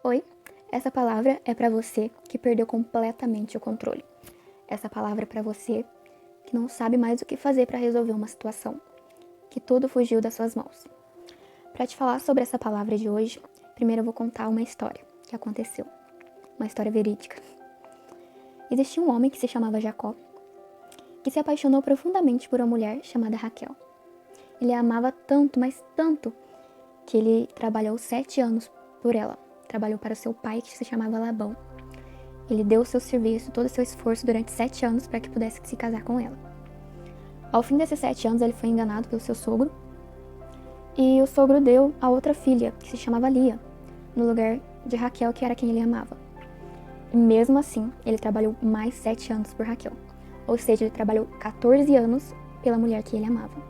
Oi, essa palavra é para você que perdeu completamente o controle. Essa palavra é para você que não sabe mais o que fazer para resolver uma situação, que tudo fugiu das suas mãos. Para te falar sobre essa palavra de hoje, primeiro eu vou contar uma história que aconteceu, uma história verídica. Existia um homem que se chamava Jacó, que se apaixonou profundamente por uma mulher chamada Raquel. Ele a amava tanto, mas tanto, que ele trabalhou 7 anos por ela. Trabalhou para seu pai, que se chamava Labão. Ele deu o seu serviço, todo o seu esforço durante 7 anos para que pudesse se casar com ela. Ao fim desses 7 anos, ele foi enganado pelo seu sogro. E o sogro deu a outra filha, que se chamava Lia, no lugar de Raquel, que era quem ele amava. E mesmo assim, ele trabalhou mais 7 anos por Raquel. Ou seja, ele trabalhou 14 anos pela mulher que ele amava.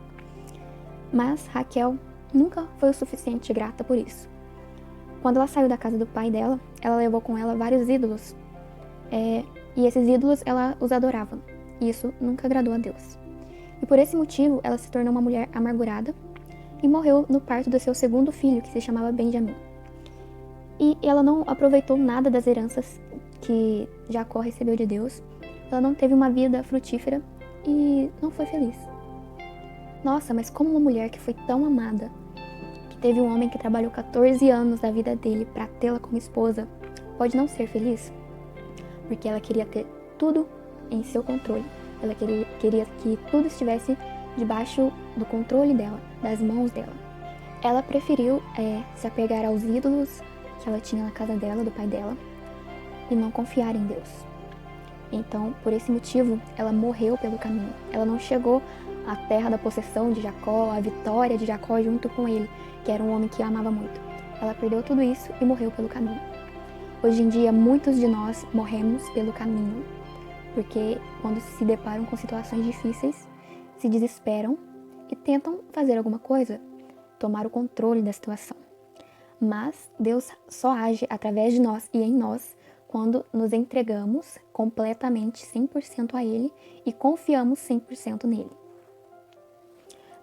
Mas Raquel nunca foi o suficiente grata por isso. Quando ela saiu da casa do pai dela, ela levou com ela vários ídolos. E esses ídolos ela os adorava. E isso nunca agradou a Deus. E por esse motivo, ela se tornou uma mulher amargurada e morreu no parto do seu segundo filho, que se chamava Benjamim. E ela não aproveitou nada das heranças que Jacó recebeu de Deus. Ela não teve uma vida frutífera e não foi feliz. Nossa, mas como uma mulher que foi tão amada, que teve um homem que trabalhou 14 anos da vida dele para tê-la como esposa, pode não ser feliz? Porque ela queria ter tudo em seu controle. Ela queria que tudo estivesse debaixo do controle dela, das mãos dela. Ela preferiu se apegar aos ídolos que ela tinha na casa dela, do pai dela, e não confiar em Deus. Então, por esse motivo, ela morreu pelo caminho. Ela não chegou à terra da possessão de Jacó, à vitória de Jacó junto com ele, que era um homem que a amava muito. Ela perdeu tudo isso e morreu pelo caminho. Hoje em dia, muitos de nós morremos pelo caminho, porque quando se deparam com situações difíceis, se desesperam e tentam fazer alguma coisa, tomar o controle da situação. Mas Deus só age através de nós e em nós quando nos entregamos completamente 100% a Ele e confiamos 100% nele.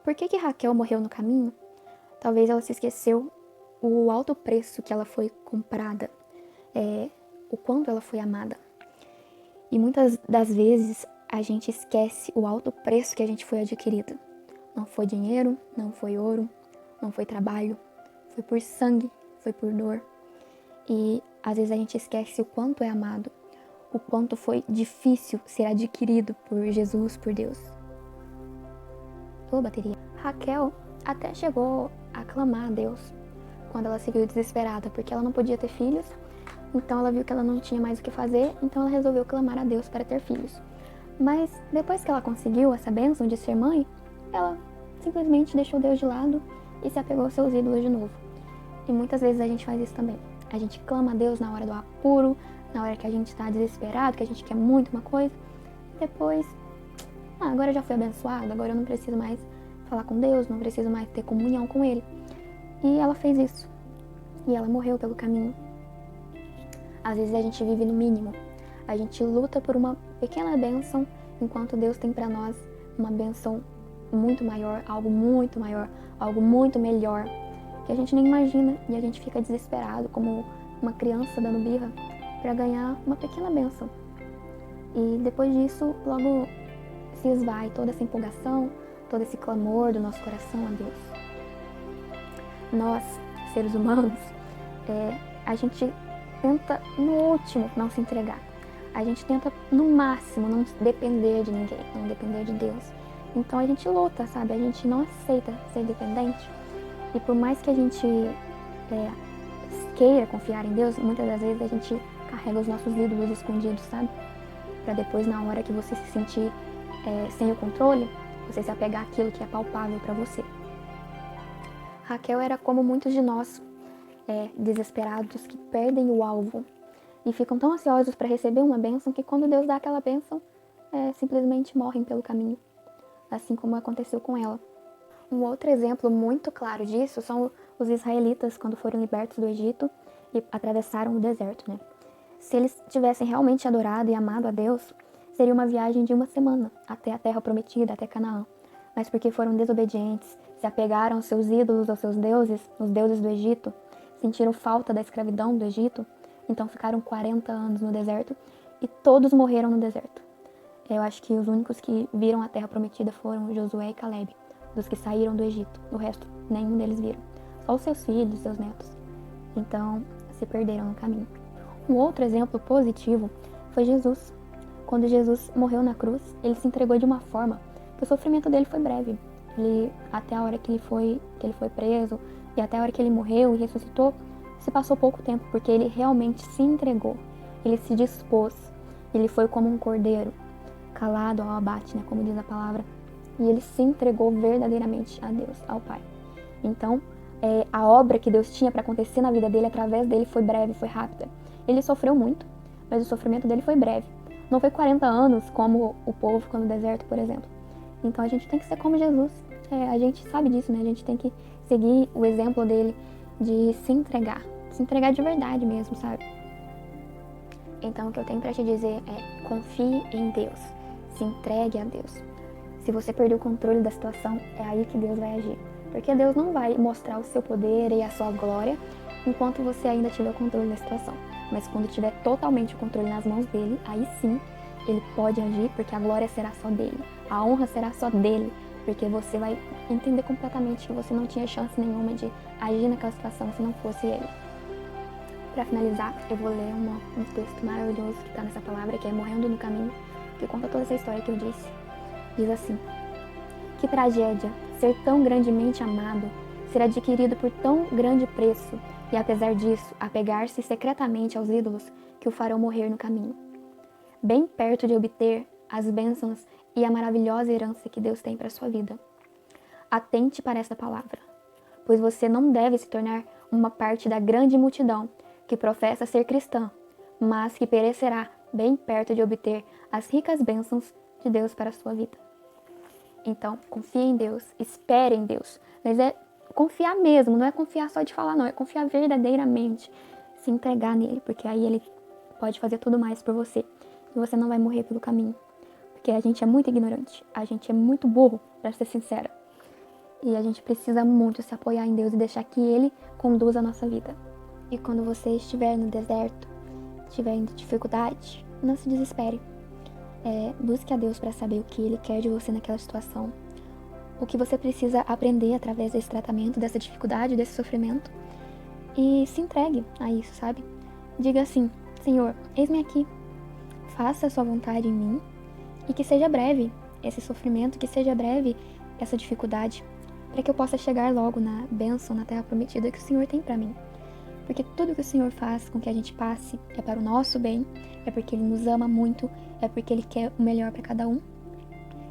Por que Raquel morreu no caminho? Talvez ela se esqueceu o alto preço que ela foi comprada, o quanto ela foi amada. E muitas das vezes a gente esquece o alto preço que a gente foi adquirido. Não foi dinheiro, não foi ouro, não foi trabalho, foi por sangue, foi por dor. E às vezes a gente esquece o quanto é amado, o quanto foi difícil ser adquirido por Jesus, por Deus. Bateria. Raquel até chegou a clamar a Deus quando ela se viu desesperada, porque ela não podia ter filhos, então ela viu que ela não tinha mais o que fazer, então ela resolveu clamar a Deus para ter filhos. Mas depois que ela conseguiu essa bênção de ser mãe, ela simplesmente deixou Deus de lado e se apegou aos seus ídolos de novo. E muitas vezes a gente faz isso também. A gente clama a Deus na hora do apuro, na hora que a gente está desesperado, que a gente quer muito uma coisa. Depois, agora eu já fui abençoada, agora eu não preciso mais falar com Deus, não preciso mais ter comunhão com Ele. E ela fez isso. E ela morreu pelo caminho. Às vezes a gente vive no mínimo. A gente luta por uma pequena bênção, enquanto Deus tem para nós uma bênção muito maior, algo muito melhor, que a gente nem imagina, e a gente fica desesperado, como uma criança dando birra, para ganhar uma pequena bênção. E depois disso, logo se esvai toda essa empolgação, todo esse clamor do nosso coração a Deus. Nós, seres humanos, a gente tenta no último não se entregar. A gente tenta no máximo não depender de ninguém, não depender de Deus. Então a gente luta, sabe? A gente não aceita ser dependente. E por mais que a gente queira confiar em Deus, muitas das vezes a gente carrega os nossos ídolos escondidos, sabe? Para depois, na hora que você se sentir sem o controle, você se apegar àquilo que é palpável para você. Raquel era como muitos de nós, desesperados, que perdem o alvo e ficam tão ansiosos para receber uma bênção que quando Deus dá aquela bênção, simplesmente morrem pelo caminho, assim como aconteceu com ela. Um outro exemplo muito claro disso são os israelitas quando foram libertos do Egito e atravessaram o deserto, né? Se eles tivessem realmente adorado e amado a Deus, seria uma viagem de 1 semana até a terra prometida, até Canaã. Mas porque foram desobedientes, se apegaram aos seus ídolos, aos seus deuses, os deuses do Egito, sentiram falta da escravidão do Egito, então ficaram 40 anos no deserto e todos morreram no deserto. Eu acho que os únicos que viram a terra prometida foram Josué e Caleb, dos que saíram do Egito. O resto, nenhum deles viram. Só os seus filhos, seus netos. Então, se perderam no caminho. Um outro exemplo positivo foi Jesus. Quando Jesus morreu na cruz, ele se entregou de uma forma que o sofrimento dele foi breve. Até a hora que ele foi preso e até a hora que ele morreu e ressuscitou, se passou pouco tempo, porque ele realmente se entregou. Ele se dispôs. Ele foi como um cordeiro, calado ao abate, né, como diz a palavra. E ele se entregou verdadeiramente a Deus, ao Pai. Então, a obra que Deus tinha para acontecer na vida dele, através dele, foi breve, foi rápida. Ele sofreu muito, mas o sofrimento dele foi breve. Não foi 40 anos, como o povo ficou no deserto, por exemplo. Então, a gente tem que ser como Jesus. A gente sabe disso, né? A gente tem que seguir o exemplo dele de se entregar de verdade mesmo, sabe? Então, o que eu tenho para te dizer é: confie em Deus, se entregue a Deus. Se você perder o controle da situação, é aí que Deus vai agir. Porque Deus não vai mostrar o seu poder e a sua glória enquanto você ainda tiver o controle da situação. Mas quando tiver totalmente o controle nas mãos dele, aí sim ele pode agir, porque a glória será só dele. A honra será só dele, porque você vai entender completamente que você não tinha chance nenhuma de agir naquela situação se não fosse ele. Para finalizar, eu vou ler um texto maravilhoso que está nessa palavra, que é Morrendo no Caminho, que conta toda essa história que eu disse. Diz assim: que tragédia ser tão grandemente amado, ser adquirido por tão grande preço e, apesar disso, apegar-se secretamente aos ídolos que o farão morrer no caminho, bem perto de obter as bênçãos e a maravilhosa herança que Deus tem para a sua vida. Atente para esta palavra, pois você não deve se tornar uma parte da grande multidão que professa ser cristã, mas que perecerá bem perto de obter as ricas bênçãos de Deus para a sua vida. Então, confie em Deus, espere em Deus. Mas é confiar mesmo, não é confiar só de falar, não. É confiar verdadeiramente, se entregar nele, porque aí ele pode fazer tudo mais por você. E você não vai morrer pelo caminho. Porque a gente é muito ignorante, a gente é muito burro, para ser sincera. E a gente precisa muito se apoiar em Deus e deixar que Ele conduza a nossa vida. E quando você estiver no deserto, estiver em dificuldade, não se desespere. Busque a Deus para saber o que Ele quer de você naquela situação. O que você precisa aprender através desse tratamento, dessa dificuldade, desse sofrimento. E se entregue a isso, sabe? Diga assim: Senhor, eis-me aqui. Faça a sua vontade em mim. E que seja breve esse sofrimento, que seja breve essa dificuldade, para que eu possa chegar logo na bênção, na terra prometida que o Senhor tem para mim. Porque tudo que o Senhor faz com que a gente passe é para o nosso bem, é porque Ele nos ama muito, é porque Ele quer o melhor para cada um.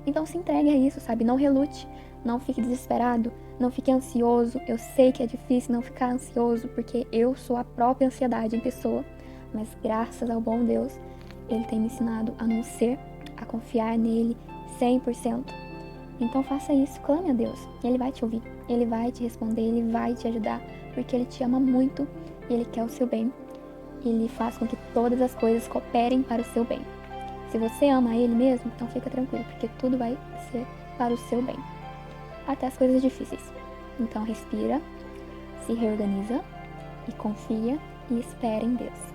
Então se entregue a isso, sabe? Não relute, não fique desesperado, não fique ansioso. Eu sei que é difícil não ficar ansioso, porque eu sou a própria ansiedade em pessoa, mas graças ao bom Deus, Ele tem me ensinado a não ser, a confiar nele 100%. Então faça isso, clame a Deus, Ele vai te ouvir, Ele vai te responder, Ele vai te ajudar, porque Ele te ama muito e Ele quer o seu bem. Ele faz com que todas as coisas cooperem para o seu bem. Se você ama Ele mesmo, então fica tranquilo, porque tudo vai ser para o seu bem. Até as coisas difíceis. Então respira, se reorganiza e confia e espera em Deus.